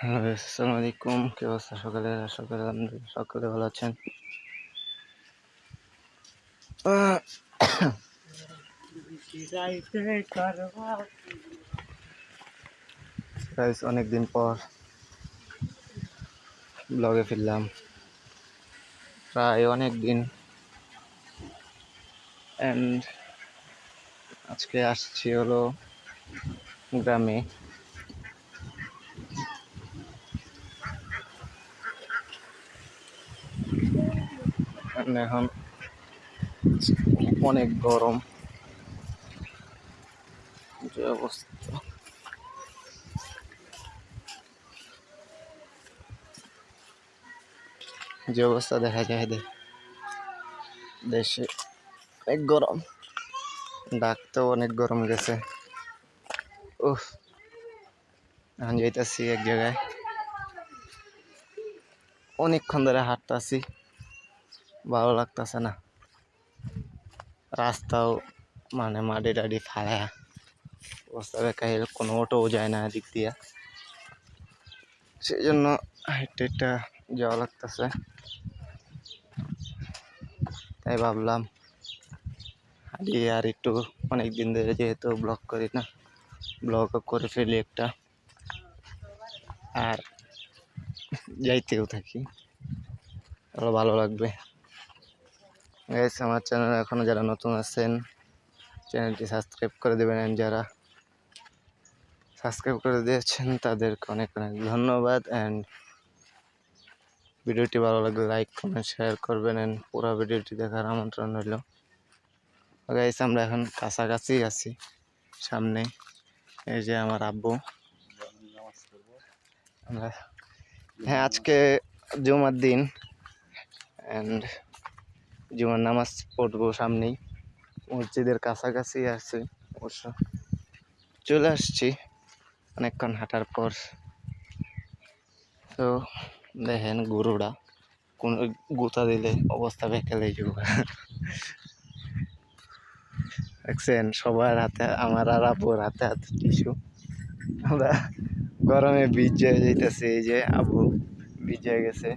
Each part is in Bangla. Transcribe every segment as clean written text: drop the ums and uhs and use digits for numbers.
হ্যালো, আসসালামু আলাইকুম। কি অবস্থা সকালে? সকালে আলহামদুলিল্লাহ সকালে ভালো আছেন? গাইস, অনেকদিন পর ব্লগে ফিরলাম, প্রায় অনেক দিন। অ্যান্ড আজকে আসছি হলো গ্রামে। এখন অনেক গরম, যে অবস্থা, দেখা যায় দেশে অনেক গরম। ডাকতেও অনেক গরম গেছে। উফ, এখন যাইতেছি এক জায়গায়, অনেকক্ষণ ধরে হাঁটতেছি, ভালো লাগতেছে না। রাস্তাও মানে মাটি টাডি ফায়া অবস্থা বেকার, কোনো অটোও যায় না দিক দিয়া, সেই জন্য হেঁটে হেঁটে যাওয়া লাগতেছে। তাই ভাবলাম হাঁটিয়ে আর একটু, অনেক দিন ধরে যেহেতু ব্লগ করি না, ব্লগও করে ফেলি একটা, আর যাইতেও থাকি, আরো ভালো লাগবে। গাইস, আমার চ্যানেল এখনো যারা নতুন আছেন চ্যানেলটি সাবস্ক্রাইব করে দেবেন, যারা সাবস্ক্রাইব করে দিয়েছেন তাদেরকে অনেক অনেক ধন্যবাদ। অ্যান্ড ভিডিওটি ভালো লাগলে লাইক কমেন্ট শেয়ার করবেন, অ্যান্ড পুরো ভিডিওটি দেখার আমন্ত্রণ রইল। গাইস, আমরা এখন কাছাকাছি আছি, সামনে এই যে আমার আব্বু। আমরা হ্যাঁ, আজকে জুমার দিন, অ্যান্ড জুমার নামাজ পড়বো সামনেই, মসজিদের কাছাকাছি আছি। অবশ্য চলে আসছি অনেকক্ষণ হাঁটার পর। তো দেখেন গরুটা কোন গোতা দিলে অবস্থা বেকালে যাব। দেখছেন সবার হাতে, আমার আর আব্বুর হাতে হাতে টিস্যু। আমরা গরমে ভিজে যাইতেছি, এই যে আব্বু ভিজে গেছে,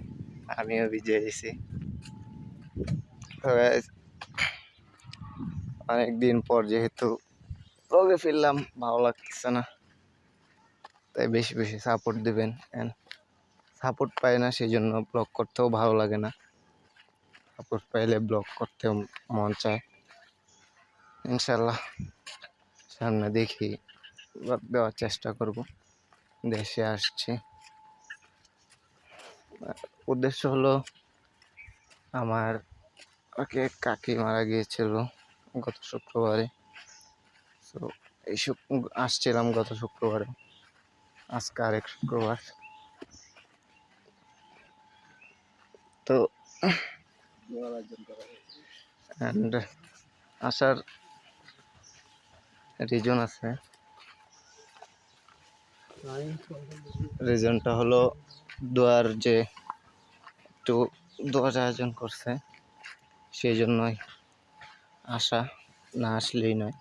আমিও ভিজে গেছি। অনেকদিন পর যেহেতু ব্লগে ফিরলাম, ভালো লাগতেছে না, তাই বেশি বেশি সাপোর্ট দিবেন। সাপোর্ট পাই না, সেই জন্য ব্লগ করতেও ভালো লাগে না। সাপোর্ট পাইলে ব্লগ করতে মন চায়। ইনশাল্লাহ সামনে দেখি ব্লগ দেওয়ার চেষ্টা করব। দেশে আসছি, উদ্দেশ্য হলো আমার কাকি মারা গিয়েছিল গত শুক্রবারে। তো এই আসছিলাম গত শুক্রবারে, আজকে আরেক শুক্রবার। তো অ্যান্ড আসার রিজন আছে। রিজনটা হলো দোয়ার, যে একটু দোয়ার আয়োজন করছে, সেই জন্যই আসা, না আসলেই নয়।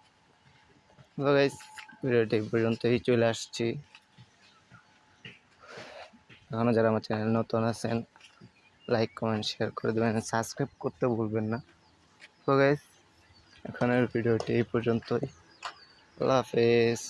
ভিডিওটি এই পর্যন্তই, চলে আসছি। এখনো যারা আমার চ্যানেল নতুন আছেন লাইক কমেন্ট শেয়ার করে দেবেন, সাবস্ক্রাইব করতে ভুলবেন না। তো গাইস, এখনের ভিডিওটি এই পর্যন্তই। আল্লাহ হাফেজ।